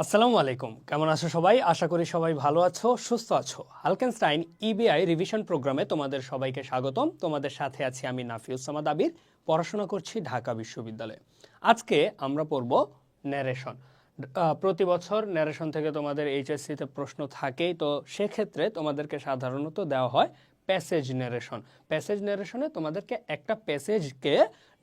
আসসালামু আলাইকুম, কেমন আছো সবাই? আশা করি সবাই ভালো আছো, সুস্থ আছো। হালকেনস্টাইন ইবিআই রিভিশন প্রোগ্রামে তোমাদের সবাইকে স্বাগতম। তোমাদের সাথে আছি আমি নাফিউসামাদ আবির, পড়াশোনা করছি ঢাকা বিশ্ববিদ্যালয়ে। আজকে আমরা পড়ব ন্যারেশন। প্রতি বছর ন্যারেশন থেকে তোমাদের এইচএসসিতে প্রশ্ন থাকেই, তো সেক্ষেত্রে তোমাদেরকে সাধারণত দেওয়া হয় প্যাসেজ ন্যারেশন। প্যাসেজ ন্যারেশনে তোমাদেরকে একটা প্যাসেজকে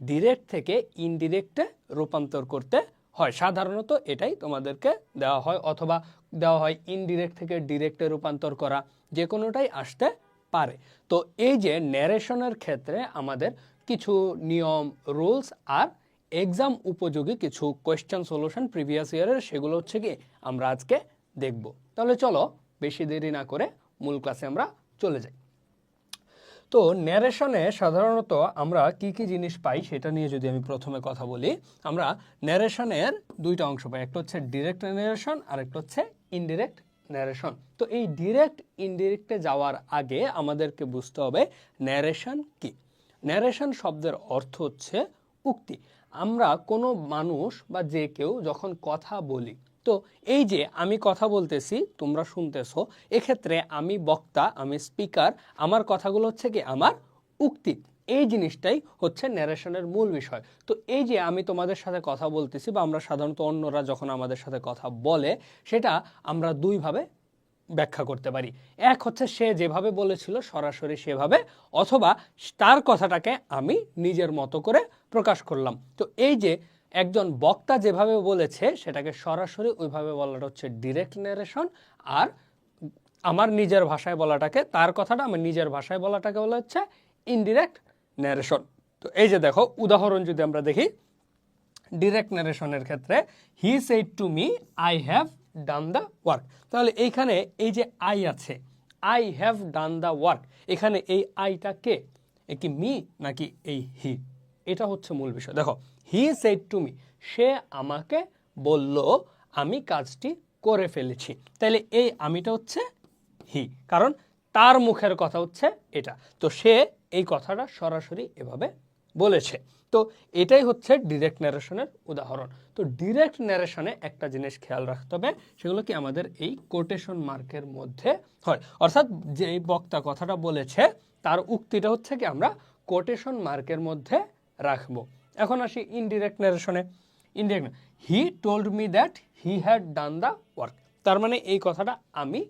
ডিরেক্ট থেকে ইনডিরেক্টে রূপান্তর করতে হয়। সাধারণত এটাই তোমাদেরকে দেওয়া হয়, অথবা দেওয়া হয় ইনডিরেক্ট থেকে ডিরেক্টে রূপান্তর করা, যে কোনোটাই আসতে পারে। তো এই যে ন্যারেশনের ক্ষেত্রে আমাদের কিছু নিয়ম, রুলস আর এক্সাম উপযোগী কিছু কোয়েশ্চেন সলিউশন প্রিভিয়াস ইয়ারের, সেগুলো হচ্ছে কি আমরা আজকে দেখব। তাহলে চলো বেশি দেরি না করে মূল ক্লাসে আমরা চলে যাই। তো ন্যারেশনে সাধারণত আমরা কি কি জিনিস পাই সেটা নিয়ে যদি আমি প্রথমে কথা বলি, আমরা ন্যারেশনের দুইটা অংশ পাই, একটা হচ্ছে ডিরেক্ট ন্যারেশন আর একটা হচ্ছে ইনডিরেক্ট ন্যারেশন। তো এই ডিরেক্ট ইনডিরেক্টে যাওয়ার আগে আমাদেরকে বুঝতে হবে ন্যারেশন কি। ন্যারেশন শব্দের অর্থ হচ্ছে উক্তি। আমরা কোনো মানুষ বা যে কেউ যখন কথা বলি, তো এই যে আমি কথা বলতেছি, তোমরা শুনতেছো, এক্ষেত্রে আমি বক্তা, আমি স্পিকার, আমার কথাগুলো হচ্ছে কি আমার উক্তি। এই জিনিসটাই হচ্ছে ন্যারেশনের মূল বিষয়। তো এই যে আমি তোমাদের সাথে কথা বলতেছি, বা আমরা সাধারণত অন্যরা যখন আমাদের সাথে কথা বলে, সেটা আমরা দুইভাবে ব্যাখ্যা করতে পারি। এক হচ্ছে সে যেভাবে বলেছিল সরাসরি সেভাবে, অথবা তার কথাটাকে আমি নিজের মতো করে প্রকাশ করলাম। তো এই যে একজন বক্তা যেভাবে বলেছে সেটাকে সরাসরি ওইভাবে বলাটা হচ্ছে ডিরেক্ট ন্যারেশন, আর আমার নিজের ভাষায় বলাটাকে, তার কথাটা আমার নিজের ভাষায় বলাটাকে বলা হচ্ছে ইনডিরেক্ট ন্যারেশন। তো এই যে দেখো, উদাহরণ যদি আমরা দেখি ডিরেক্ট ন্যারেশনের ক্ষেত্রে, হি said to me I have done the work. তাহলে এইখানে এই যে আই আছে, I have done the work, এখানে এই আইটা কে? এ কি মি নাকি এই হি? এটা হচ্ছে মূল বিষয়। দেখো, হি সেড টু মি, সে আমাকে বলল আমি কাজটি করে ফেলেছি। তাহলে এই আমিটা হচ্ছে হি, কারণ তার মুখের কথা হচ্ছে এটা। তো সে এই কথাটা সরাসরি এভাবে বলেছে। তো এটাই হচ্ছে ডিরেক্ট ন্যারেশনের উদাহরণ। তো ডিরেক্ট ন্যারেশনে একটা জিনিস খেয়াল রাখতে হবে, সেগুলো কি আমাদের এই কোটেশন মার্কের মধ্যে হয়। অর্থাৎ যে বক্তা কথাটা বলেছে তার উক্তিটা হচ্ছে কি আমরা কোটেশন মার্কের মধ্যে রাখবো। এখন আসি ইনডিরেক্ট ন্যারেশনে। Indirect, he told me that he had done the work. তার মানে এই কথাটা আমি,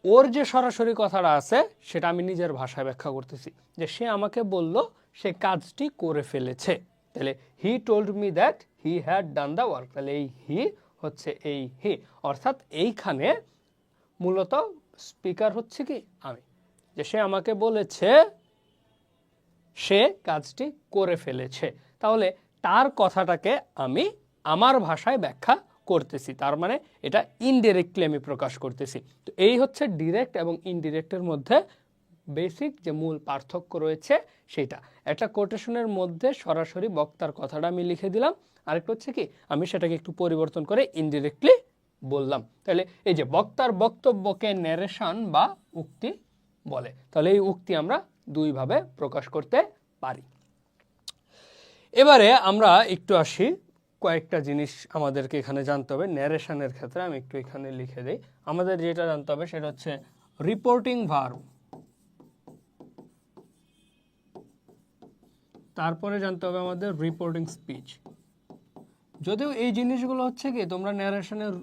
ওর যে সরাসরি কথাটা আছে সেটা আমি নিজের ভাষায় ব্যাখ্যা করতেছি, যে সে আমাকে বলল সে কাজটি করে ফেলেছে। তাহলে হি told me that he had done the work, তাহলে এই হি হচ্ছে এই হি। অর্থাৎ এইখানে মূলত স্পিকার হচ্ছে কি আমি, যে সে আমাকে বলেছে সে কাজটি করে ফেলেছে। তাহলে তার কথাটাকে আমি আমার ভাষায় ব্যাখ্যা করতেছি, তার মানে এটা ইনডিরেক্টলি আমি প্রকাশ করতেছি। তো এই হচ্ছে ডিরেক্ট এবং ইনডিরেক্টের মধ্যে বেসিক যে মূল পার্থক্য রয়েছে সেটা। একটা কোটেশনের মধ্যে সরাসরি বক্তার কথাটা আমি লিখে দিলাম, আরেকটা হচ্ছে কি আমি সেটাকে একটু পরিবর্তন করে ইনডিরেক্টলি বললাম। তাহলে এই যে বক্তার বক্তব্যকে ন্যারেশন বা উক্তি বলে। তাহলে এই উক্তি আমরা দুইভাবে প্রকাশ করতে পারি। এবারে আমরা একটু আসি, কয়েকটা জিনিস আমাদেরকে এখানে জানতে হবে ন্যারেশনের ক্ষেত্রে। আমি একটু এখানে লিখে দিই। আমাদের যেটা জানতে হবে সেটা হচ্ছে রিপোর্টিং ভার্ব, তারপরে জানতে হবে আমাদের রিপোর্টিং স্পিচ। যদিও এই জিনিসগুলো হচ্ছে কি তোমরা ন্যারেশনের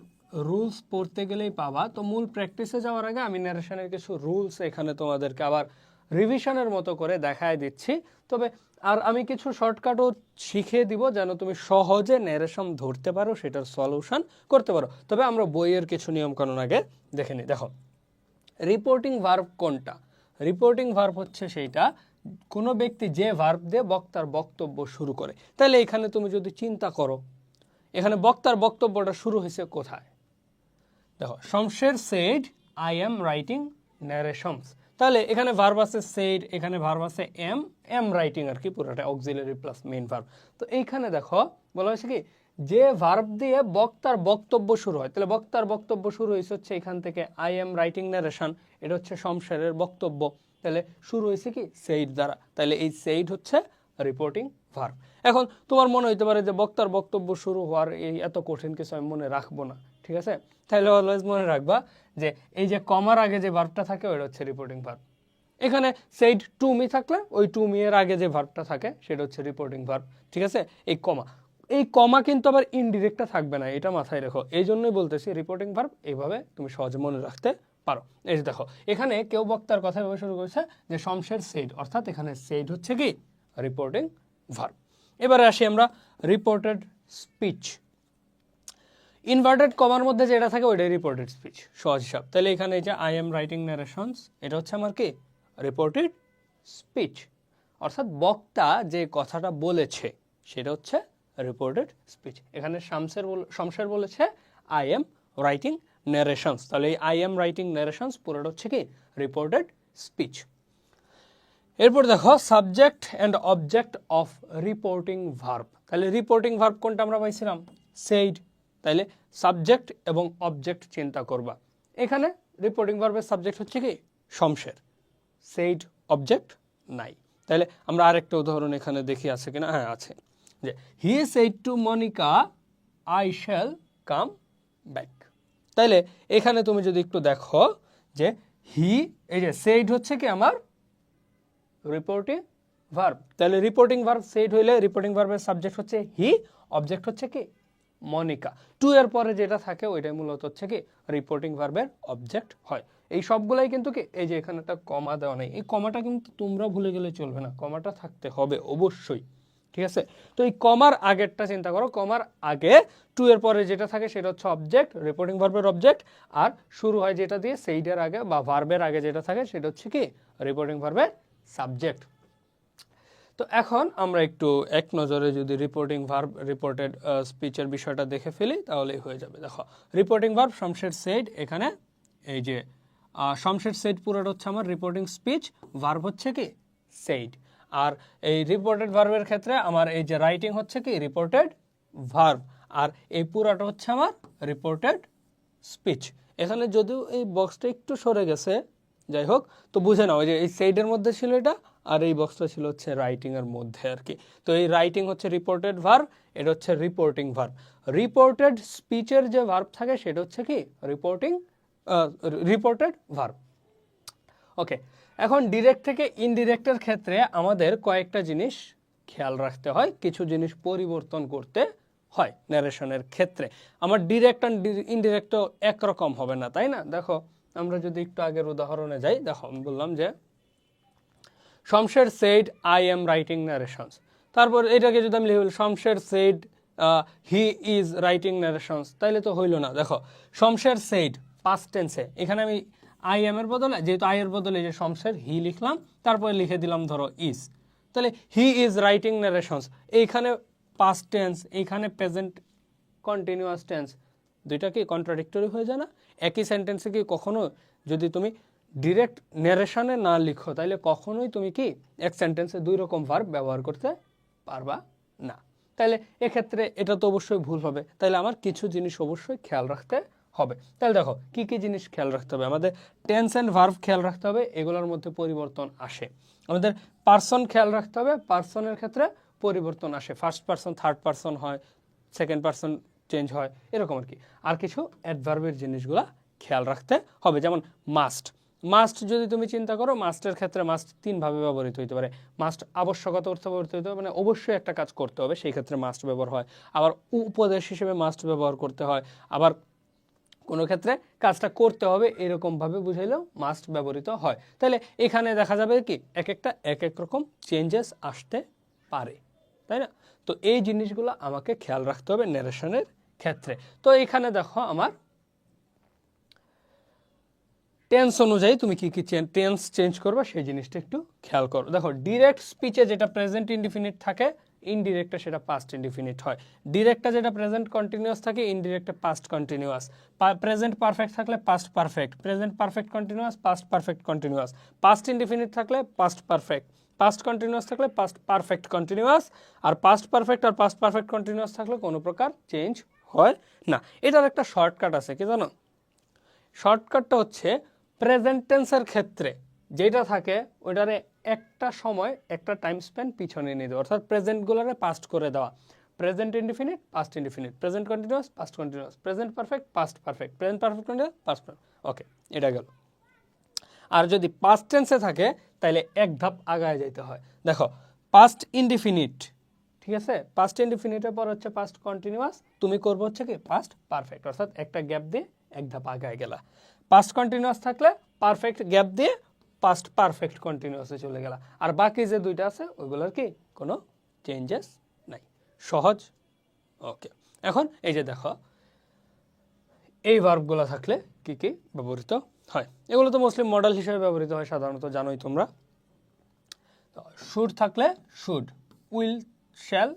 রুলস পড়তে গেলেই পাবা, তো মূল প্র্যাকটিসে যাওয়ার আগে আমি ন্যারেশনের কিছু রুলস এখানে তোমাদেরকে আবার রিভিশনের মতো করে দেখায় দিচ্ছি। তবে আর আমি কিছু শর্টকাটও শিখিয়ে দিব যেন তুমি সহজে ন্যারেশন ধরতে পারো, সেটার সলিউশন করতে পারো। তবে আমরা বইয়ের কিছু নিয়মকানুন আগে দেখে নিই। দেখো, রিপোর্টিং ভার্ব কোনটা? রিপোর্টিং ভার্ব হচ্ছে সেইটা কোনো ব্যক্তি যে ভার্ব দিয়ে বক্তার বক্তব্য শুরু করে। তাহলে এখানে তুমি যদি চিন্তা করো, এখানে বক্তার বক্তব্যটা শুরু হয়েছে কোথায়? দেখো, Shamsher said I am writing narrations. তাহলে এখানে ভার্ব আছে সেড, এখানে ভার্ব আছে এম রাইটিং আর কি, পুরোটা অক্সিলারি প্লাস মেইন ভার্ব। তো এইখানে দেখো বলা হয়েছে কি যে ভার্ব দিয়ে বক্তার বক্তব্য শুরু হয়, তাহলে বক্তার বক্তব্য শুরু হয়েছে হচ্ছে এখান থেকে আই এম রাইটিং ন্যারেশন, এটা হচ্ছে শমশেরের বক্তব্য। তাহলে শুরু হয়েছে কি সেইড দ্বারা, তাহলে এই সেইড হচ্ছে রিপোর্টিং ভার্ব। এখন তোমার মনে হইতে পারে যে বক্তার বক্তব্য শুরু হওয়ার এই এত কঠিন কিছু আমি মনে রাখবো না, ঠিক আছে? তাহলে অলওয়েজ মনে রাখবা যে এই যে কমার আগে যে ভার্বটা থাকে ওটা হচ্ছে রিপোর্টিং ভার্ব। এখানে সেইড টু মি থাকলে ওই টু মি এর আগে যে ভার্বটা থাকে সেটা হচ্ছে রিপোর্টিং ভার্ব, ঠিক আছে? এই কমা কিন্তু আবার ইনডিরেক্টটা থাকবে না, এটা মাথায় রেখো। এই জন্যই বলতেছি রিপোর্টিং ভার্ব এইভাবে তুমি সহজে মনে রাখতে পারো। এই যে দেখো এখানে কেউ বক্তার কথা ভেবে শুরু করেছে যে শমশের সেইড, অর্থাৎ এখানে সেইড হচ্ছে কি রিপোর্টিং ভার্ব। এবারে আসি আমরা রিপোর্টেড স্পিচ। ইনভার্টেড কমার মধ্যে যেটা থাকে ওইটাই রিপোর্টেড স্পিচ, সহজ হিসাব। তাহলে এখানে এই যে আই এম রাইটিং ন্যারেশনস, এটা হচ্ছে আমার কি রিপোর্টেড স্পিচ, অর্থাৎ বক্তা যে কথাটা বলেছে সেটা হচ্ছে রিপোর্টেড স্পিচ। এখানে শমশের বলেছে আই এম রাইটিং ন্যারেশনস, তাহলে এই আই এম রাইটিং ন্যারেশনস পুরোটা হচ্ছে কি রিপোর্টেড স্পিচ। এরপর দেখো subject and object of reporting verb. তাহলে রিপোর্টিং ভার্ব কোনটা আমরা পাইছিলাম? সেইড। তাইলে সাবজেক্ট এবং অবজেক্ট চিন্তা করবা। এখানে রিপোর্টিং ভার্বের সাবজেক্ট হচ্ছে কি শমশের, সেইড অবজেক্ট নাই। তাহলে আমরা আরেকটা উদাহরণ এখানে দেখি আছে কিনা, হ্যাঁ আছে, যে he said to Monica I shall come back. তাইলে এখানে তুমি যদি একটু দেখো যে হি, এই যে সেইড হচ্ছে কি আমার রিপোর্টিং ভার্ব। তাহলে রিপোর্টিং ভার্ব সেইড হইলে রিপোর্টিং ভার্বের সাবজেক্ট হচ্ছে হি, অবজেক্ট হচ্ছে কি মনিকা। টু এর পরে যেটা থাকে ওইটাই মূলত হচ্ছে কি রিপোর্টিং ভার্বের অবজেক্ট হয়। এই সবগুলাই কিন্তু কি, এই যে এখানে একটা কমা দেওয়া নেই, এই কমাটা কিন্তু তোমরা ভুলে গেলে চলবে না, কমাটা থাকতে হবে অবশ্যই, ঠিক আছে? তো এই কমার আগেরটা চিন্তা করো, কমার আগে টু এর পরে যেটা থাকে সেটা হচ্ছে অবজেক্ট, রিপোর্টিং ভার্বের অবজেক্ট, আর শুরু হয় যেটা দিয়ে সেইডের আগে বা ভার্বের আগে যেটা থাকে সেটা হচ্ছে কি রিপোর্টিং ভার্বের সাবজেক্ট। তো এখন আমরা একটু এক নজরে যদি রিপোর্টিং ভার্ব রিপোর্টেড স্পিচের বিষয়টা দেখে ফেলি তাহলেই হয়ে যাবে। দেখো রিপোর্টিং ভার্ব শমশের সেইড, এখানে এই যে শমশের সেইড পুরোটা হচ্ছে আমার রিপোর্টিং স্পিচ, ভার্ব হচ্ছে কি সেইড। আর এই রিপোর্টেড ভার্বের ক্ষেত্রে আমার এই যে রাইটিং হচ্ছে কি রিপোর্টেড ভার্ব, আর এই পুরাটা হচ্ছে আমার রিপোর্টেড স্পিচ। এখানে যদিও এই বক্সটা একটু সরে গেছে, যাই হোক, তো বুঝে নাও যে এই সাইডের মধ্যে ছিল এটা, আর এই বক্সটা ছিল হচ্ছে রাইটিং এর মধ্যে আর কি। তো এই রাইটিং হচ্ছে রিপোর্টেড ভার্ব, এটা হচ্ছে রিপোর্টিং ভার্ব। রিপোর্টেড স্পিচের যে ভার্ব থাকে সেটা হচ্ছে কি রিপোর্টেড ভার্ব। ওকে, এখন ডিরেক্ট থেকে ইনডিরেক্টের ক্ষেত্রে আমাদের কয়েকটা জিনিস খেয়াল রাখতে হয়, কিছু জিনিস পরিবর্তন করতে হয় ন্যারেশনের ক্ষেত্রে। আমার ডিরেক্ট অ্যান্ড ইনডিরেক্টও একরকম হবে না, তাই না? দেখো আমরা যদি একটু আগের উদাহরণে যাই, দেখো আমি বললাম যে Shamsher said I am writing narrations, তারপর এটাকে যদি আমি লিখি Shamsher said he is writing narrations, তাইলে তো হইল না। দেখো শমশের সেইড পাস্ট টেন্সে, এখানে আমি আই এম এর বদলে, যেহেতু আই এর বদলে যে শমশের হি লিখলাম, তারপরে লিখে দিলাম ধরো ইজ, তাহলে হি ইজ রাইটিং ন্যারেশনস, এইখানে পাস্ট টেন্স, এইখানে প্রেজেন্ট কন্টিনিউয়াস টেন্স, দুইটা কি কন্ট্রাডিক্টরি হয়ে যায় না? একই সেন্টেন্সে কি কখনো যদি তুমি ডিরেক্ট ন্যারেশনে না লিখো তাহলে কখনোই তুমি কি এক সেন্টেন্সে দুই রকম ভার্ব ব্যবহার করতে পারবা না। তাহলে এক্ষেত্রে এটা তো অবশ্যই ভুল হবে, তাহলে আমার কিছু জিনিস অবশ্যই খেয়াল রাখতে হবে। তাহলে দেখো কি কি জিনিস খেয়াল রাখতে হবে, আমাদের টেন্স অ্যান্ড ভার্ব খেয়াল রাখতে হবে, এগুলোর মধ্যে পরিবর্তন আসে। আমাদের পার্সন খেয়াল রাখতে হবে, পার্সনের ক্ষেত্রে পরিবর্তন আসে, ফার্স্ট পার্সন থার্ড পার্সন হয়, সেকেন্ড পার্সন চেঞ্জ হয়, এরকম আর কি। আর কিছু অ্যাডভার্বের জিনিসগুলা খেয়াল রাখতে হবে, যেমন মাস্ট। মাস্ট যদি তুমি চিন্তা করো, মাস্টের ক্ষেত্রে মাস্ট তিনভাবে ব্যবহৃত হতে পারে। মাস্ট আবশ্যকতা অর্থে ব্যবহৃত হতে হবে, মানে অবশ্যই একটা কাজ করতে হবে, সেই ক্ষেত্রে মাস্ট ব্যবহার হয়। আবার উপদেশ হিসেবে মাস্ট ব্যবহার করতে হয়, আবার কোনো ক্ষেত্রে কাজটা করতে হবে এরকমভাবে বুঝাইলেও মাস্ট ব্যবহৃত হয়। তাহলে এখানে দেখা যাবে কি এক একটা এক এক রকম চেঞ্জেস আসতে পারে, তাই না? তো এই জিনিসগুলো আমাকে খেয়াল রাখতে হবে ন্যারেশনের ক্ষেত্রে। তো এখানে দেখো আমার টেন্স অনুযায়ী তুমি কি কি টেন্স চেঞ্জ করবে সেই জিনিসটা একটু খেয়াল করো। দেখো ডিরেক্ট স্পিচে যেটা প্রেজেন্ট ইনডিফিনিট থাকে, ইনডিরেক্টে সেটা পাস্ট ইনডিফিনিট হয়। ডিরেক্টটা যেটা প্রেজেন্ট কন্টিনিউয়াস থাকে, ইনডিরেক্টে পাস্ট কন্টিনিউয়াস। প্রেজেন্ট পারফেক্ট থাকলে past perfect, present perfect continuous, past perfect continuous. Past indefinite থাকলে পাস্ট পারফেক্ট, পাস্ট কন্টিনিউয়াস থাকলে পাস্ট পারফেক্ট কন্টিনিউয়াস, আর পাস্ট পারফেক্ট আর পাস্ট পারফেক্ট কন্টিনিউয়াস থাকলে কোনো প্রকার চেঞ্জ হয় না। এটার একটা শর্টকাট আছে, কি জানো? শর্টকাটটা হচ্ছে প্রেজেন্ট টেন্সের ক্ষেত্রে যেটা থাকে ওইটারে একটা সময় একটা টাইম স্প্যান পিছনে নিয়ে দেওয়া, অর্থাৎ প্রেজেন্টগুলোরে পাস্ট করে দেওয়া। Present indefinite, past indefinite, present continuous, past continuous, present perfect, past perfect, present perfect continuous, past perfect. Okay, এটা গেল। আর যদি পাস্ট টেন্সে থাকে তাহলে এক ধাপ আগায় যেতে হয়। দেখো পাস্ট ইনডিফিনিট, ঠিক আছে, পাস্ট ইনডিফিনিটের পর হচ্ছে পাস্ট কন্টিনিউয়াস, তুমি করবো হচ্ছে কি পাস্ট পারফেক্ট, অর্থাৎ একটা গ্যাপ দিয়ে এক ধাপ আগায় গেলা। পাস্ট কন্টিনিউয়াস থাকলে পারফেক্ট গ্যাপ দিয়ে পাস্ট পারফেক্ট কন্টিনিউয়াসে চলে গেলা। আর বাকি যে দুইটা আছে ওইগুলোর কি কোনো চেঞ্জেস নাই। সহজ? ওকে, এখন এই যে দেখো এই ভার্বগুলো থাকলে কি কি ব্যবহৃত হয়, এগুলো তো মুসলিম মডেল হিসেবে ব্যবহৃত হয় সাধারণত, জানোই তোমরা। শুড থাকলে should, will, shall,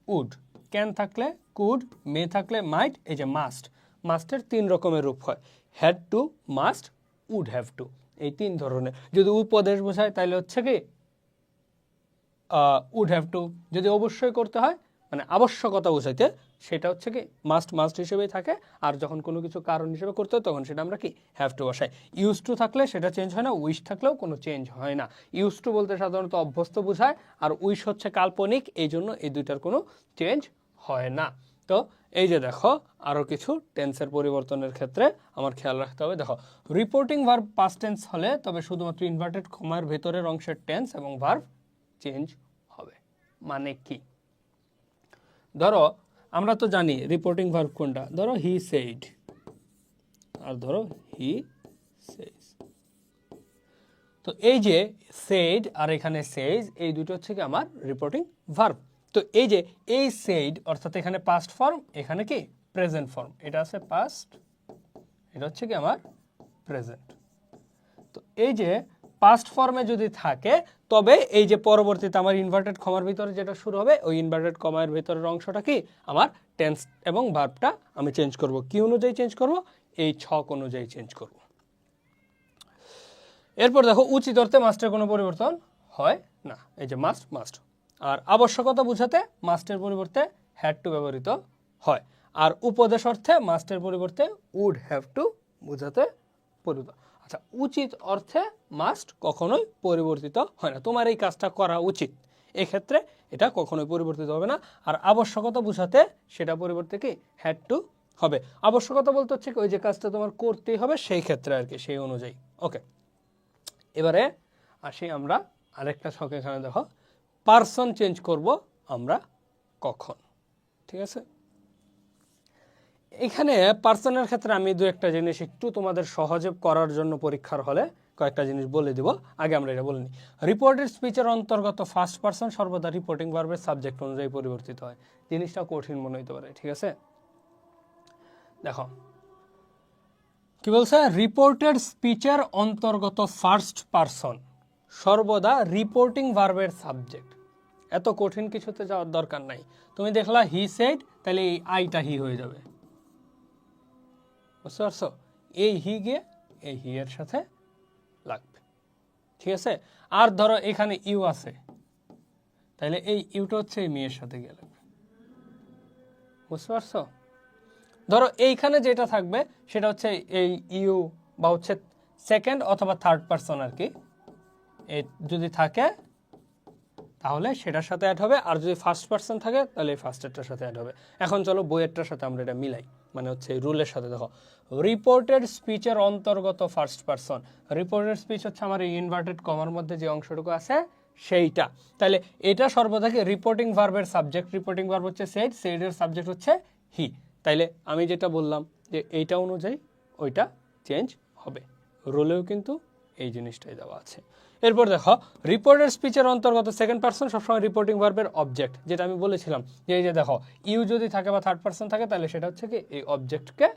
would, can থাকলে কুড, মে থাকলে মাইট, এই যে মাস্ট, মাস্টের 3 রকমের রূপ হয়, had to, must, would have to, এই 3 ধরনের। যদি উপদেশ বোঝায় তাহলে হচ্ছে কি উড হ্যাভ টু, যদি অবশ্যই করতে হয় মানে আবশ্যকতা বোঝাইতে সেটা হচ্ছে কি মাস্ট, মাস্ট হিসেবেই থাকে। আর যখন কোনো কিছু কারণ হিসেবে করতে হয় তখন সেটা আমরা কি হ্যাভ টু বসাই। ইউজ টু থাকলে সেটা চেঞ্জ হয় না, উইশ থাকলেও কোনো চেঞ্জ হয় না। ইউজ টু বলতে সাধারণত অভ্যস্ত বোঝায়, আর উইশ হচ্ছে কাল্পনিক, এই জন্য এই দুইটার কোনো চেঞ্জ হয় না। তো এই যে দেখো আরও কিছু টেন্সের পরিবর্তনের ক্ষেত্রে আমার খেয়াল রাখতে হবে। দেখো রিপোর্টিং ভার্ব পাস্ট টেন্স হলে তবে শুধুমাত্র ইনভার্টেড কমার ভেতরের অংশের টেন্স এবং ভার্ব চেঞ্জ হবে। মানে কি, ধরো আমরা তো জানি রিপোর্টিং ভার্ব কোনটা, ধরো হি সেইড আর ধরো হি সেইজ। তো এই যে সেইড আর এখানে সেইজ, এই দুটো হচ্ছে কি আমার রিপোর্টিং ভার্ব। তো এই যে এই সেইড অর্থাৎ এখানে পাস্ট ফর্ম, এখানে কি প্রেজেন্ট ফর্ম, এটা আছে পাস্ট, এটা হচ্ছে কি আমার প্রেজেন্ট। তো এই যে পাস্ট ফর্মে যদি থাকে তবে এই যে পরবর্তীতে আমার ইনভার্টেড কমার ভিতরে যেটা শুরু হবে ওই ইনভার্টেড কমার ভিতরের অংশটা কি আমার টেন্স এবং ভার্বটা আমি চেঞ্জ করব। কি অনুযায়ী চেঞ্জ করব? এই ছক অনুযায়ী চেঞ্জ করব। এরপর দেখো উচিত অর্থে মাস্টের কোনো পরিবর্তন হয় না, এই যে মাস্ট, মাস্ট। আর আবশ্যকতা বোঝাতে মাস্টের পরিবর্তে হ্যাড টু ব্যবহৃত হয়। আর উপদেশ অর্থে মাস্টের পরিবর্তে উড হ্যাভ টু বোঝাতে পরিবর্তন। আচ্ছা, উচিত অর্থে মাস্ট কখনোই পরিবর্তিত হয় না, তোমার এই কাজটা করা উচিত, এক্ষেত্রে এটা কখনোই পরিবর্তিত হবে না। আর আবশ্যকতা বোঝাতে সেটা পরিবর্তে কি হ্যাড টু হবে। আবশ্যকতা বলতে হচ্ছে ওই যে কাজটা তোমার করতেই হবে সেই ক্ষেত্রে আর কি, সেই অনুযায়ী। ওকে, এবারে আসি আমরা আরেকটা ছক, এখানে দেখো পারসন চেঞ্জ করব আমরা কখন, ঠিক আছে। এখানে পার্সনের ক্ষেত্রে আমি দু একটা জিনিস একটু তোমাদের সহজে করার জন্য পরীক্ষার হলে কয়েকটা জিনিস বলে দিব। আগে আমরা এটা বলে নিই। রিপোর্টেড স্পিচের অন্তর্গত ফার্স্ট পার্সন সর্বদা রিপোর্টিং ভার্বের সাবজেক্ট অনুযায়ী পরিবর্তিত হয়। জিনিসটা কঠিন মনে হতে পারে, ঠিক আছে। দেখো কি বলছে, রিপোর্টেড স্পিচের অন্তর্গত ফার্স্ট পার্সন সর্বদা রিপোর্টিং ভার্বের সাবজেক্ট। এত কঠিন কিছুতে যাওয়ার দরকার নাই। তুমি দেখলা হি সেড, তাহলে এই আইটা হি হয়ে যাবে, বুঝতে পারছো? এই হি গিয়ে এই হি এর সাথে লাগবে, ঠিক আছে। আর ধরো এখানে ইউ আছে, তাহলে এই ইউটা হচ্ছে এই মেয়ের সাথে গিয়ে লাগবে, বুঝতে পারছো? ধরো এইখানে যেটা থাকবে সেটা হচ্ছে এই ইউ বা হচ্ছে সেকেন্ড অথবা থার্ড পার্সন আর কি, যদি থাকে তাহলে সেটার সাথে অ্যাড হবে। আর যদি ফার্স্ট পার্সন থাকে তাহলে এই ফার্স্টেরটার সাথে অ্যাড হবে। এখন চলো বইয়েরটার সাথে আমরা এটা মিলাই, মানে হচ্ছে এই রুলের সাথে। দেখো রিপোর্টেড স্পিচের অন্তর্গত ফার্স্ট পার্সন, রিপোর্টেড স্পিচ হচ্ছে আমার এই ইনভার্টেড কমার মধ্যে যে অংশটুকু আছে সেইটা, তাহলে এটা সর্বদা রিপোর্টিং ভার্বের সাবজেক্ট। রিপোর্টিং ভার্ব হচ্ছে সেড, সেডের সাবজেক্ট হচ্ছে হি। তাইলে আমি যেটা বললাম যে এইটা অনুযায়ী ওইটা চেঞ্জ হবে, রুলেও কিন্তু এই জিনিসটাই দেওয়া আছে। এরপর দেখো রিপোর্টেড স্পিচের অন্তর্গত সেকেন্ড পার্সন সবসময় রিপোর্টিং ভার্বের অবজেক্ট, যেটা আমি বলেছিলাম যে এই যে দেখো ইউ যদি থাকে বা থার্ড পার্সন থাকে তাহলে সেটা হচ্ছে কি এই অবজেক্টকে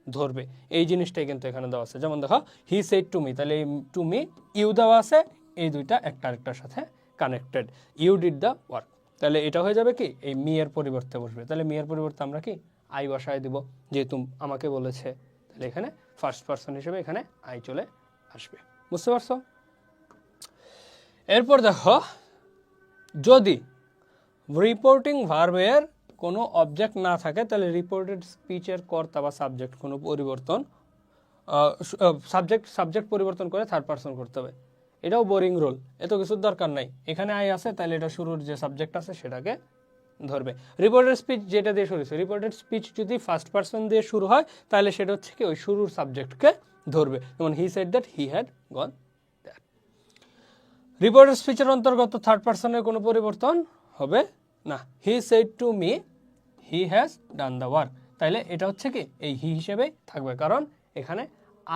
ধরবে। এই জিনিসটাই কিন্তু এখানে দেওয়া আছে। যেমন দেখো হি সেড টু মি, তাহলে এই টু মি ইউ দেওয়া আছে, এই দুইটা একটা আরেকটার সাথে connected. You did the work, তাহলে এটা হয়ে যাবে কি এই মি এর পরিবর্তে বসবে। তাহলে মি এর পরিবর্তে আমরা কি আই বসায় দিব, যেহেতু আমাকে বলেছে, তাহলে এখানে ফার্স্ট পার্সন হিসেবে এখানে আই চলে আসবে, বুঝতে পারছো? এরপর দেখো যদি রিপোর্টিং ভার্বের কোনো অবজেক্ট না থাকে তাহলে রিপোর্টেড স্পিচের কর্তা বা সাবজেক্ট কোনো পরিবর্তন, সাবজেক্ট পরিবর্তন করে থার্ড পার্সন করতে হবে। এটাও বোরিং রুল, এত কিছুর দরকার নাই। এখানে আই আছে তাহলে এটা শুরুর যে সাবজেক্ট আছে সেটাকে ধরবে। রিপোর্টেড স্পিচ যেটা দিয়ে শুরু হয়েছে, রিপোর্টেড স্পিচ যদি ফার্স্ট পারসন দিয়ে শুরু হয় তাহলে সেটা হচ্ছে কি ওই শুরুর সাবজেক্টকে ধরবে। যেমন he said that he had gone that. Reported স্পিচের অন্তর্গত থার্ড পারসনের কোনো পরিবর্তন হবে না। He said to me he has done the work, তাইলে এটা হচ্ছে কি এই হি হিসেবেই থাকবে, কারণ এখানে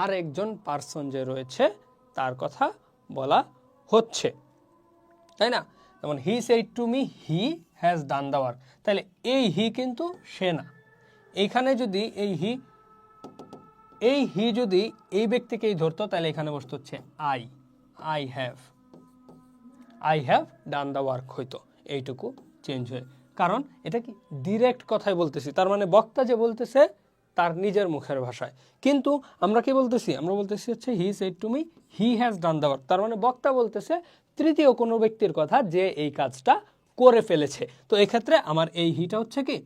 আর একজন পার্সন যে রয়েছে তার কথা বলা হচ্ছে, তাই না? যেমন he said to me he has done the work, তাহলে এই হি কিন্তু সে না। এইখানে যদি এই হি যদি এই ব্যক্তিকেই ধরতো তাহলে এখানে বসতে হচ্ছে I have done the work হইতো, এইটুকু চেঞ্জ হয়ে, কারণ এটা কি ডিরেক্ট কথাই বলতেছি, তার মানে বক্তা যে বলতেছে তার নিজের মুখের ভাষায়। কিন্তু আমরা কি বলতেছি, আমরা বলতেছি হচ্ছে হি said to me he has done the work, তার মানে বক্তা বলতেছে তৃতীয় কোনো ব্যক্তির কথা যে এই কাজটা করে ফেলেছে। তো এক্ষেত্রে আমার এই হিটা হচ্ছে কি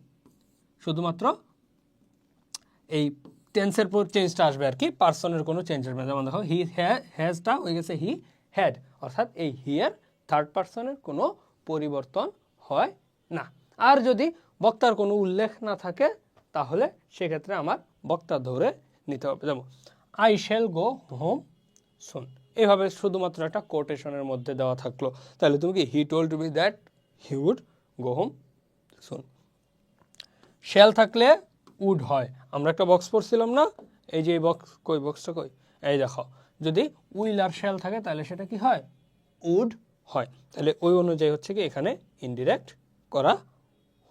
শুধুমাত্র এই টেন্সের পর চেঞ্জটা আসবে আর কি, পার্সনের কোনো চেঞ্জ আসবে না। যেমন দেখো হি হ্যাজটা হয়ে গেছে হি হ্যাড, অর্থাৎ এই হি এর থার্ড পার্সনের কোনো পরিবর্তন হয় না। আর যদি বক্তার কোনো উল্লেখ না থাকে তাহলে সেক্ষেত্রে আমার বক্তা ধরে নিতে হবে। যেমন আই শ্যাল গো হোম সুন, এইভাবে শুধুমাত্র একটা কোটেশনের মধ্যে দেওয়া থাকলো, তাহলে তুমি কি he told me that he would go home soon. Shall থাকলে উড হয়, আমরা একটা বক্স পড়ছিলাম না, এই যে বক্স কই, বক্সটা কই, এই দেখো, যদি উইল আর শ্যাল থাকে তাহলে সেটা কি হয় উড হয়, তাহলে ওই অনুযায়ী হচ্ছে কি এখানে ইনডিরেক্ট করা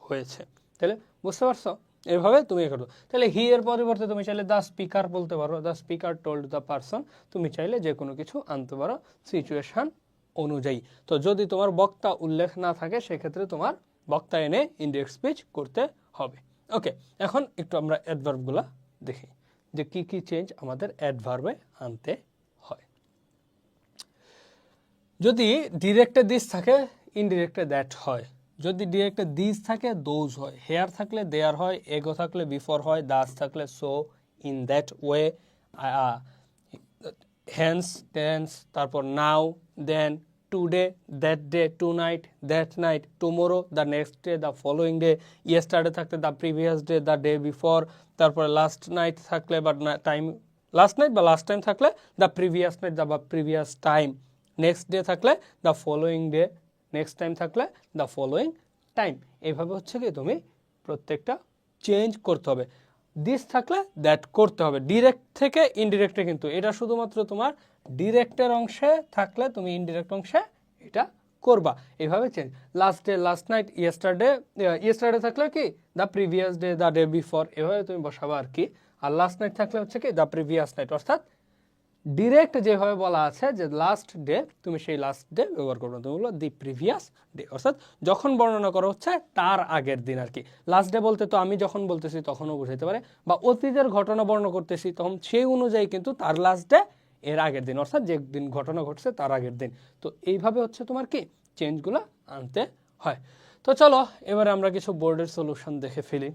হয়েছে। তাহলে বুঝতে পারছো, এভাবে তুমি করো। তাহলে হি এর পরিবর্তে তুমি চাইলে দ্য স্পিকার বলতে পারো, the speaker told the person, তুমি চাইলে যে কোনো কিছু আনতে পারো সিচুয়েশন অনুযায়ী। তো যদি তোমার বক্তা উল্লেখ না থাকে সেক্ষেত্রে তোমার বক্তা এনে ইনডিরেক্ট স্পিচ করতে হবে। ওকে, এখন একটু আমরা অ্যাডভার্বগুলো দেখি যে কি কি চেঞ্জ আমাদের অ্যাডভার্বে আনতে হয়। যদি ডিরেক্টে দিস থাকে ইনডিরেক্টে দ্যাট হয়, যদি ডিরেক্টে দিস থাকে দোজ হয়, হেয়ার থাকলে দেয়ার হয়, এগো থাকলে বিফোর হয়, দাস থাকলে so, in that way, hence tense, তারপর now, then, today, that day, tonight, that night, tomorrow, the next day, the following day, yesterday থাকলে the previous day, the day before, তারপরে last night থাকলে বা time, last night বা last time থাকলে the previous night বা previous time, next day থাকলে the following day, next time থাকলে the following time. এইভাবে হচ্ছে কি তুমি প্রত্যেকটা চেঞ্জ করতে হবে। দিস থাকলে দ্যাট করতে হবে, ডিরেক্ট থেকে ইনডিরেক্টে, কিন্তু এটা শুধুমাত্র তোমার ডিরেক্টের অংশে থাকলে তুমি ইনডিরেক্ট অংশে এটা করবা। এইভাবে change, last day, last night, yesterday, yesterday থাকলে কি the previous day, the day before, এভাবে তুমি বসাবা আর কি। আর লাস্ট নাইট থাকলে হচ্ছে কি দ্য প্রিভিয়াস নাইট, অর্থাৎ ডিরেক্ট যেভাবে বলা আছে যে লাস্ট ডে, তুমি সেই লাস্ট ডে ব্যবহার করবে, তুমি বলো দি প্রিভিয়াস ডে, অর্থাৎ যখন বর্ণনা করা হচ্ছে তার আগের দিন আর কি। লাস্ট ডে বলতে তো আমি যখন বলতেছি তখনও বুঝাইতে পারে, বা অতীতের ঘটনা বর্ণনা করতেছি তখন সেই অনুযায়ী কিন্তু তার লাস্ট ডে এর আগের দিন, অর্থাৎ যে দিন ঘটনা ঘটছে তার আগের দিন। তো এইভাবে হচ্ছে তোমার কি চেঞ্জগুলো আনতে হয়। তো চলো এবারে আমরা কিছু বোর্ডের সলিউশন দেখে ফেলি।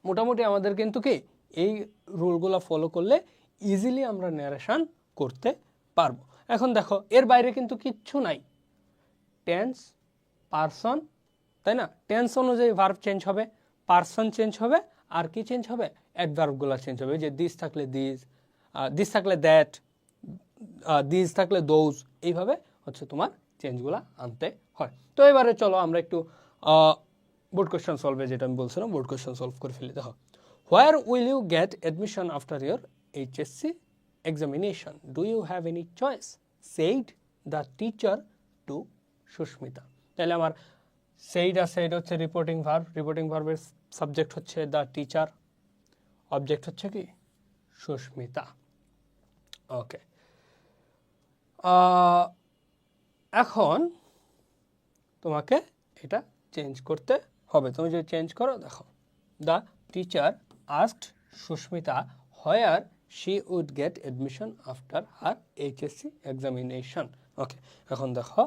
মোটামুটি আমাদের কিন্তু কি এই রুলগুলো ফলো করলে ইজিলি আমরা ন্যারেশন করতে পারবো। এখন দেখো এর বাইরে কিন্তু কিচ্ছু নাই, টেন্স, পারসন, তাই না? টেন্স অনুযায়ী ভার্ব চেঞ্জ হবে, পারসন চেঞ্জ হবে, আর কি চেঞ্জ হবে অ্যাডভার্বগুলো চেঞ্জ হবে, যে দিস থাকলে দিস, দিস থাকলে দ্যাট, দিস থাকলে দোজ, এইভাবে হচ্ছে তোমার চেঞ্জগুলো আনতে হয়। তো এবারে চলো আমরা একটু বোর্ড কোয়েশ্চেন সলভে, যেটা আমি বলছিলাম বোর্ড কোয়েশ্চেন সলভ করে ফেলি। দেখো, where will you get admission after your HSC examination? Do you have any choice? Said the teacher to Susmita. তাহলে আমার said আছে, এটা হচ্ছে রিপোর্টিং ভার্ব, রিপোর্টিং ভার্বের সাবজেক্ট হচ্ছে দ্য টিচার, অবজেক্ট হচ্ছে কি সুস্মিতা। ওকে, এখন তোমাকে এটা চেঞ্জ করতে হবে। তুমি যদি চেঞ্জ করো, দেখো the teacher asked Susmita where she would get admission after her HSC examination. ওকে, এখন দেখো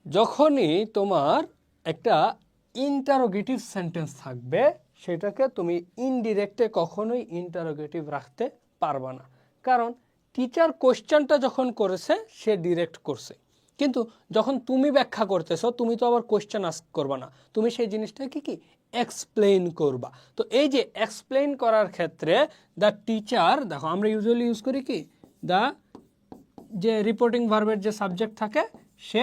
যখনই তোমার একটা ইন্টারোগেটিভ সেন্টেন্স থাকবে সেটাকে তুমি ইনডিরেক্টে কখনোই ইন্টারোগেটিভ রাখতে পারবা না, কারণ টিচার কোশ্চেনটা যখন করেছে সে ডিরেক্ট করছে, কিন্তু যখন তুমি ব্যাখ্যা করতেছো তুমি তো আবার কোশ্চেন আস্ক করবা না, তুমি সেই জিনিসটাকে কি এক্সপ্লেইন করবা। তো এই যে এক্সপ্লেইন করার ক্ষেত্রে দ্য টিচার, দেখো আমরা ইউজুয়ালি ইউজ করি কি দ্য, যে রিপোর্টিং ভার্বের যে সাবজেক্ট থাকে সে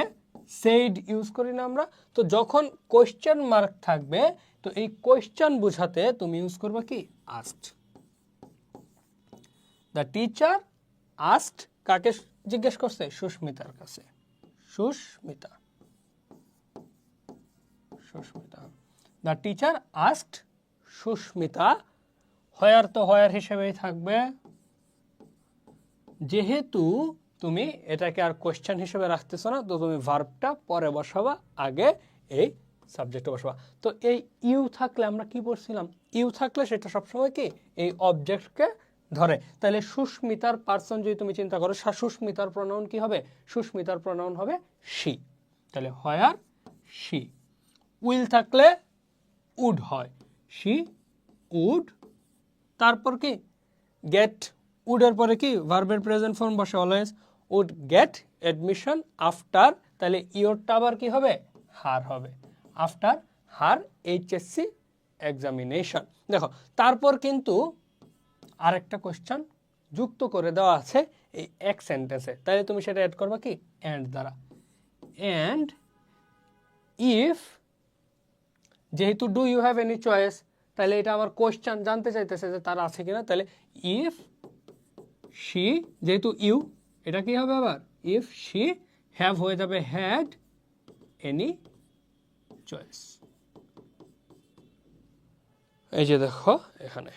সেইড ইউজ করি না আমরা। তো যখন কোশ্চেন মার্ক থাকবে তো এই কোশ্চেন বোঝাতে তুমি ইউজ করবা কি আস্কড। দ্য টিচার আস্কড কাকে জিজ্ঞেস করছে? সুস্মিতার কাছে। Susmita. The teacher asked Susmita. Where তো হোয়ার হিসেবেই থাকবে, যেহেতু তুমি এটাকে আর কোশ্চেন হিসেবে রাখতেছো না তো তুমি ভার্বটা পরে বসাবা, আগে এই সাবজেক্টে বসাবা। তো এই ইউ থাকলে আমরা কি পড়ছিলাম? ইউ থাকলে সেটা সবসময় কি এই অবজেক্টকে ধরে। তাহলে সুস্মিতার পার্সন যদি তুমি চিন্তা করো, সুস্মিতার প্রনাউন কি হবে? সুস্মিতার প্রনাউন হবে শি। তাহলে হোয়ার শি। উইল থাকলে উড হয়, শি উড। তারপর কি গেট, উডের পরে কি ভার্বের প্রেজেন্ট ফর্ম বসে always, would get admission after, তাহলে ইয়োরটা আবার কি হবে? হার হবে, আফটার হার এইচএসসি এক্সামিনেশন। দেখো তারপর কিন্তু আরেকটা কোশ্চেন যুক্ত করে দেওয়া আছে এই এক সেন্টেন্সে, তাহলে তুমি সেটা অ্যাড করবা কি অ্যান্ড দ্বারা। অ্যান্ড ইফ, যেহেতু do you have any choice, তাহলে এটা আমার কোশ্চেন জানতে চাইতেছে যে তার আছে কিনা, তাহলে ইফ শি, যেহেতু ইউ এটা কি হবে আবার ইফ শি, হ্যাভ হয়ে যাবে হ্যাড এনি চয়েস। এই যে দেখো এখানে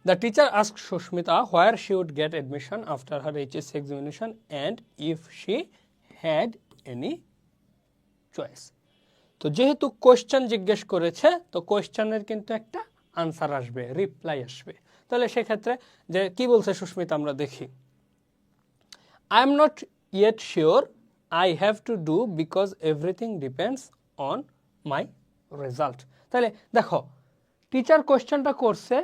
the teacher ask Susmita where she would get admission after her HSC examination and if she had any choice. তো যেহেতু কোশ্চেন জিজ্ঞেস করেছে তো কোশ্চেনের কিন্তু একটা আনসার আসবে, রিপ্লাই আসবে। তাহলে সেক্ষেত্রে যে কি বলছে সুস্মিতা আমরা দেখি, I am not yet sure I have to do because everything depends on my result. তাহলে দেখো টিচার কোশ্চেনটা করছে,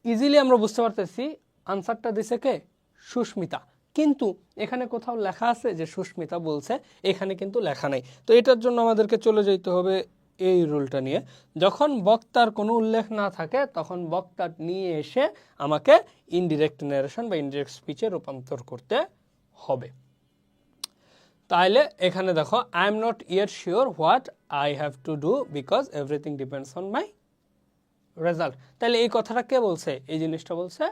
ইজিলি আমরা বুঝতে পারতেছি আনসারটা দিছে কে? সুস্মিতা। কিন্তু এখানে কোথাও লেখা আছে যে সুস্মিতা বলছে? এখানে কিন্তু লেখা নেই। তো এটার জন্য আমাদেরকে চলে যেতে হবে এই রুলটা নিয়ে, যখন বক্তার কোনো উল্লেখ না থাকে তখন বক্তা নিয়ে এসে আমাকে ইনডিরেক্ট ন্যারেশন বা ইনডিরেক্ট স্পিচে রূপান্তর করতে হবে। তাহলে এখানে দেখো I am not yet sure what I have to do because everything depends on my result. তাহলে এই কথাটা কে বলছে? এই জিনিসটা বলছে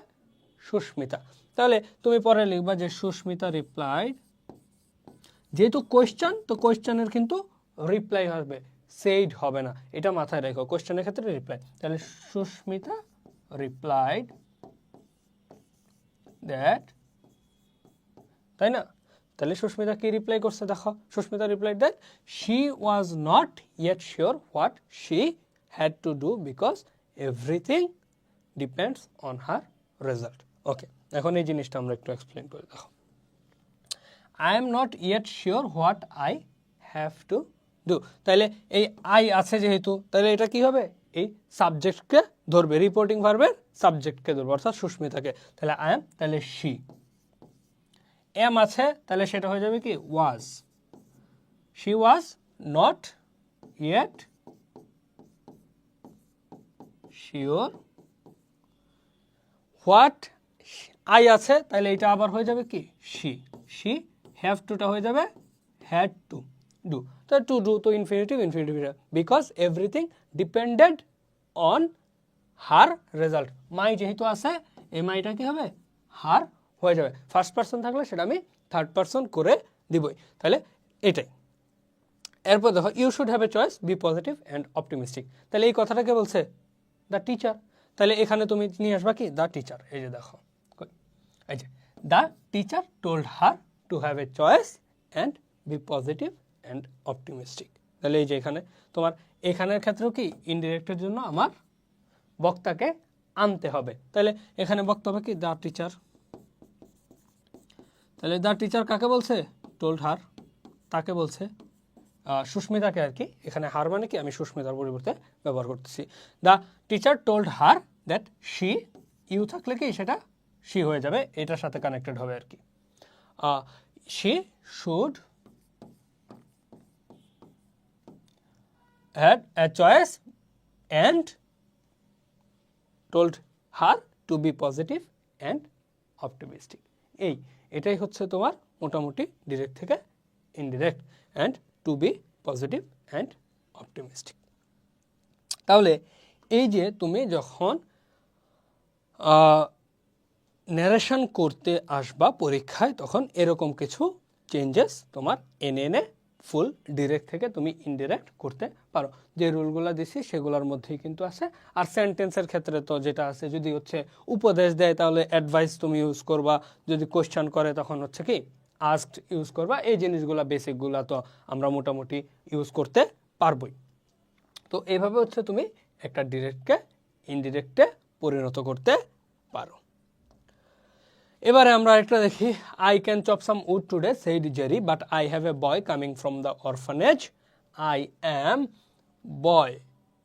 সুস্মিতা। তাহলে তুমি পরে লিখবা যে সুস্মিতা রিপ্লাইড, যেহেতু কোয়েশ্চেন তো কোয়েশ্চেনের কিন্তু রিপ্লাই হবে, সেইড হবে না, এটা মাথায় রেখো কোয়েশ্চেনের ক্ষেত্রে রিপ্লাই। তাহলে সুস্মিতা রিপ্লাইড দ্যাট, তাই না? তাহলে সুস্মিতা কি রিপ্লাই করছে দেখো, Susmita replied that she was not yet sure what she had to do because everything depends on her result. Okay, এখন এই জিনিসটা আমরা একটু এক্সপ্লেন করে দেখো। I am not yet sure what I have to do, তাহলে এই আই আছে যেহেতু তাহলে এটা কি হবে? এই সাবজেক্টকে ধরবে, রিপোর্টিং ভার্বের সাবজেক্টকে ধরবে অর্থাৎ সুস্মিতাকে। তাহলে আই এম, তাহলে শি। এম আছে তাহলে সেটা হয়ে যাবে কি was. She was not yet sure what, I আছে তাহলে এটা আবার হয়ে যাবে কি শি। শি হ্যাভ টুটা হয়ে যাবে হ্যাড টু ডু। তো টু ডু তো infinitive, infinitive because everything depended on her result. My যেহেতু আছে এই মাইটা কি হবে? হার হয়ে যাবে। ফার্স্ট পার্সন থাকলে সেটা আমি থার্ড পার্সন করে দিবই। তাহলে এটাই। এরপর দেখো you should have a choice, be positive and optimistic. তাহলে এই কথাটাকে বলছে দ্য টিচার। তাহলে এখানে তুমি নিয়ে আসবা কি দ্য টিচার। এই যে দেখো, এই যে the teacher told her to have a choice and be positive and optimistic. তাহলে এই যে এখানে তোমার এখানের ক্ষেত্রেও কি ইনডিরেক্টের জন্য আমার বক্তাকে আনতে হবে। তাহলে এখানে বক্তা হবে কি দ্য টিচার। তাহলে দ্য টিচার কাকে বলছে? টোল্ড হার, তাকে বলছে সুস্মিতাকে আর কি। এখানে হার মানে কি আমি সুস্মিতার পরিবর্তে ব্যবহার করতেছি। The teacher told her that she, you থাকলে কি সেটা শি হয়ে যাবে, এটার সাথে কানেক্টেড হবে আর কি। She should had a choice and told her to be positive and optimistic. এটাই হচ্ছে তোমার মোটামুটি ডিরেক্ট থেকে indirect, and to be positive and optimistic. তাহলে এই যে তুমি যখন ন্যারেশন করতে আসবা পরীক্ষায়, তখন এরকম কিছু চেঞ্জেস তোমার এনে এনে ফুল ডিরেক্ট থেকে তুমি ইনডিরেক্ট করতে পারো। যে রুলগুলো দিছি সেগুলোর মধ্যেই কিন্তু আছে। আর সেন্টেন্সের ক্ষেত্রে তো যেটা আছে, যদি হচ্ছে উপদেশ দেয় তাহলে অ্যাডভাইস তুমি ইউজ করবা, যদি কোয়েশ্চেন করে তখন হচ্ছে কি আস্কড ইউজ করবা। এই জিনিসগুলা বেসিকগুলা তো আমরা মোটামুটি ইউজ করতে পারবই। তো এইভাবে হচ্ছে তুমি একটা ডিরেক্টকে ইনডিরেক্টে পরিণত করতে পারো। এবারে আমরা একটা দেখি, I can chop some wood today said Jerry, but I have a boy coming from the orphanage. I am boy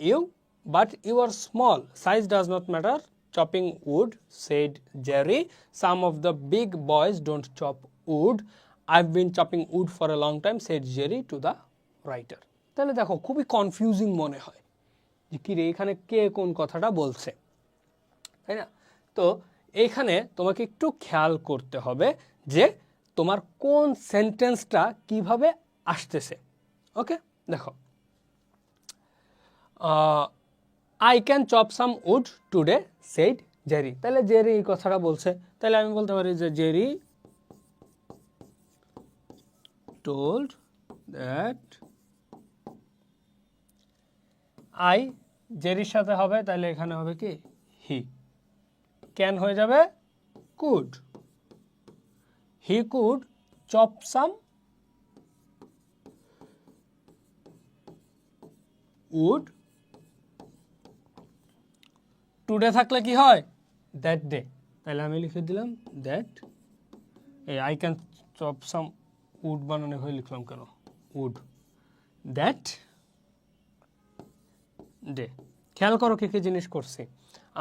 you, but you are small, size does not matter, chopping wood said Jerry, some of the big boys don't chop wood, I've been chopping wood for a long time said Jerry to the writer. তাহলে দেখো খুবই confusing মনে হয় যে কি রে এখানে কে কোন কথাটা বলছে, তাই না? তো এইখানে তোমাকে একটু খেয়াল করতে হবে যে তোমার কোন সেন্টেন্সটা কিভাবে আসতেছে। ওকে, দেখো, I can chop some wood today said Jerry, তাহলে জেরি এই কথাটা বলছে, তাহলে আমি বলতে পারি যে জেরি টোল্ড দ্যাট আই, জেরির সাথে হবে তাহলে এখানে হবে কি হি, ক্যান হয়ে যাবে could, he could chop some wood today থাকলে কি হয় দ্যাট ডে, তাহলে আমি লিখে দিলাম দ্যাট, এই I can chop some wood বানানো হয়ে লিখলাম কেন, উড দ্যাট ডে। খেয়াল করো কি কি জিনিস করছি,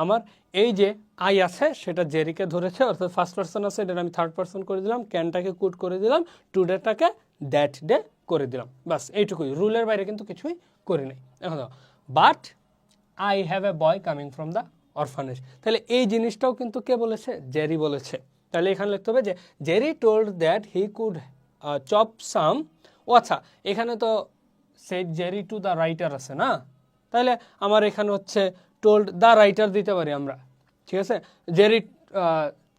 আমার এই যে আই আছে সেটা জেরিকে ধরেছে, অর্থাৎ ফার্স্ট পার্সন আছে, এটা আমি থার্ড পার্সন করে দিলাম, ক্যানটাকে কুড করে দিলাম, টুডেটাকে দ্যাট ডে করে দিলাম, বাস এইটুকুই, রুলের বাইরে কিন্তু কিছুই করি নাই। এখন but I have a boy coming from the orphanage, তাহলে এই জিনিসটাও কিন্তু কে বলেছে, জেরি বলেছে, তাহলে এখানে লিখতে হবে যে Jerry told that he could chop some, ও আচ্ছা এখানে তো সে জেরি টু দ্য রাইটার আছে না, তাহলে আমার এখানে হচ্ছে টোল্ড দ্য রাইটার দিতে পারি আমরা, ঠিক আছে, জেরি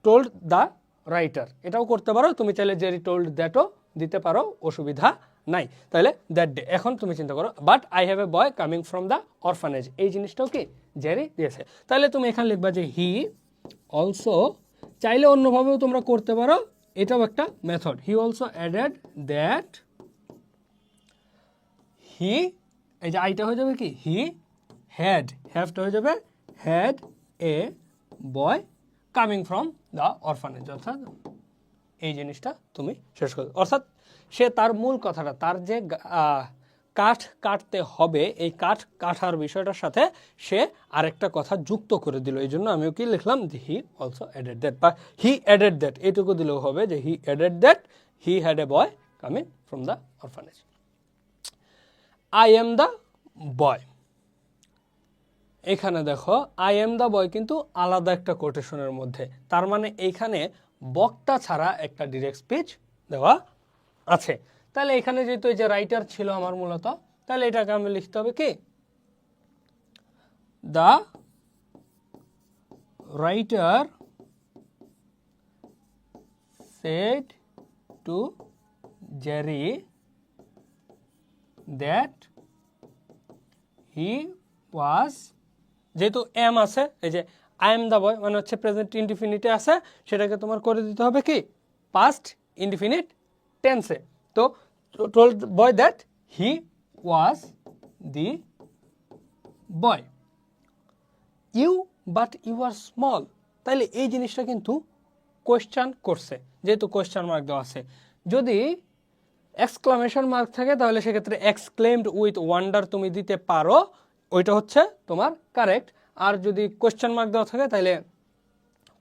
টোল্ড দ্য রাইটার এটাও করতে পারো, তুমি চাইলে জেরি টোল্ড দ্যাটও দিতে পারো, অসুবিধা নাই। তাহলে দ্যাট ডে, এখন তুমি চিন্তা করো but I have a boy coming from the orphanage, এই জিনিসটাও কি জেরি দিয়েছে, তাহলে তুমি এখানে লিখবা যে হি অলসো, চাইলে অন্যভাবেও তোমরা করতে পারো, এটাও একটা method, he also added that he, এই যে আইটা হয়ে যাবে কি হি হ্যাড, হ্যাভটা হয়ে যাবে had a boy coming from the orphanage, অর্থাৎ এই জিনিসটা তুমি শেষ করো, অর্থাৎ সে তার মূল কথাটা, তার যে কাঠ কাটতে হবে এই কাঠ কাটার বিষয়টার সাথে সে আরেকটা কথা যুক্ত করে দিল, এই জন্য আমিও কি লিখলাম যে হি অলসো অ্যাডেড দ্যাট, বা হি অ্যাডেড দ্যাট, এইটুকু দিলেও হবে যে হি added that he had a boy coming from the orphanage. I am the boy, এখানে দেখো আই এম দ্য বয় কিন্তু আলাদা একটা কোটেশনের মধ্যে, তার মানে এইখানে বক্তা ছাড়া একটা ডিরেক্ট স্পিচ দেওয়া আছে, তাহলে এখানে যেহেতু এই যে রাইটার ছিল আমার মূলত, তাহলে এটাকে আমি লিখতে হবে কি the writer said to Jerry that he was, যেহেতু এম আছে, এই যে আই এম দ্য বয় মানে হচ্ছে প্রেজেন্ট ইনডিফিনিটে আছে, সেটাকে তোমার করে দিতে হবে কি পাস্ট ইনডিফিনিট টেন্সে, তো told boy that he was the boy, you but you are small, তাইলে এই জিনিসটা কিন্তু কোয়েশ্চান করছে, যেহেতু কোয়েশ্চান মার্ক দেওয়া আছে, যদি এক্সক্লামেশন মার্ক থাকে তাহলে সেক্ষেত্রে এক্সক্লেমড উইথ ওয়ান্ডার তুমি দিতে পারো, ওইটা হচ্ছে তোমার কারেক্ট, আর যদি কোয়েশ্চেন মার্ক দেওয়া থাকে তাহলে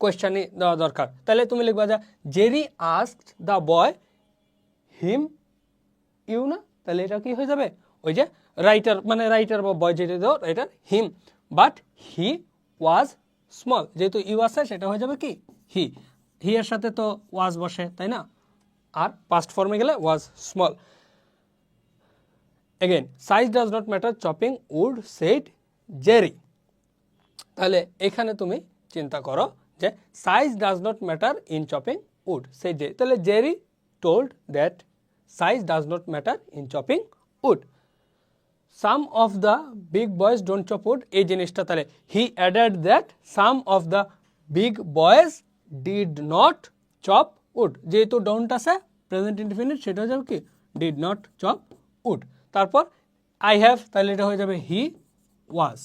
কোয়েশ্চেনই দেওয়া দরকার। তাহলে তুমি লিখবা যে Jerry asked the boy him you না, তাহলে এটা কি হয়ে যাবে, ওই যে রাইটার মানে রাইটার বা বয় যেটা দাও writer him, but he was small, যেহেতু ইউ আছে সেটা হয়ে যাবে কি হি, হি এর সাথে তো ওয়াজ বসে তাই না, আর পাস্ট ফর্মে গেলে was small. Again size does not matter chopping wood said Jerry, তাহলে এখানে তুমি চিন্তা করো যে size does not matter in chopping wood said Jerry, তাহলে Jerry told that size does not matter in chopping wood. Some of the big boys don't chop wood, এই জিনিসটা তাহলে he added that some of the big boys did not chop wood, যেহেতু don't আছে present indefinite সেটা হয়ে যাবে কি did not chop would. তারপর আই হ্যাভ, তাহলে এটা হয়ে যাবে হি ওয়াজ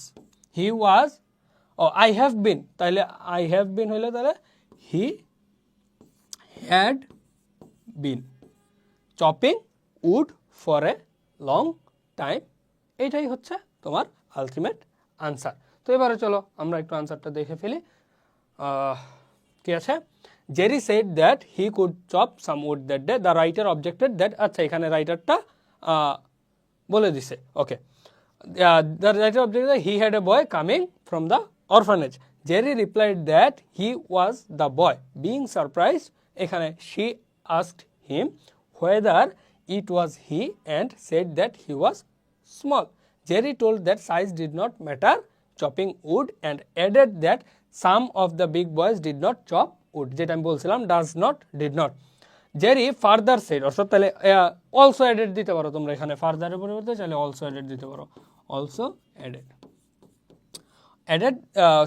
ও আই হ্যাভ বিন, তাহলে আই হ্যাভ বিন হইলে তাহলে he had been chopping wood for a long time, এইটাই হচ্ছে তোমার আলটিমেট আনসার। তো এবারে চলো আমরা একটু আনসারটা দেখে ফেলি। কি আছে, Jerry said that he could chop some wood that day, the writer objected that, আচ্ছা এখানে রাইটারটা বলে দিছে, okay. The writer objected he had a boy coming from the orphanage, Jerry replied that he was the boy, being surprise, এখানে she asked him whether it was he and said that he was small. Jerry told that size did not matter chopping wood and added that some of the big boys did not chop wood, যেটা আমি বলছিলাম does not did not. Jerry further said, অর্থাৎ তাহলে also added দিতে পারো তোমরা, এখানে further এর পরিবর্তে চাইলে also added দিতে পারো, also added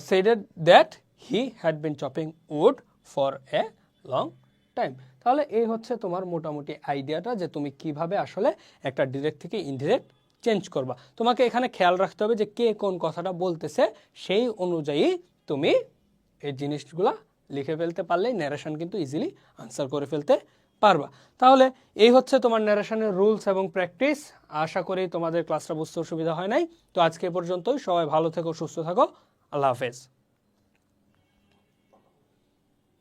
said that he had been chopping wood for a long time. তাহলে এই হচ্ছে তোমার মোটামুটি আইডিয়াটা যে তুমি কিভাবে আসলে একটা ডিরেক্ট থেকে ইনডিরেক্ট চেঞ্জ করবা। তোমাকে এখানে খেয়াল রাখতে হবে যে কে কোন কথাটা বলতেছে, সেই অনুযায়ী তুমি এই জিনিসগুলা লিখে ফেলতে পারলেই ন্যারেশন কিন্তু ইজিলি আনসার করে ফেলতে পারবা। তাহলে এই হচ্ছে তোমার ন্যারেশনের রুলস এবং প্র্যাকটিস। আশা করি তোমাদের ক্লাসটা বুঝতে অসুবিধা হয় নাই। তো আজকে পর্যন্তই, সবাই ভালো থেকো, সুস্থ থাকো, আল্লাহ হাফেজ।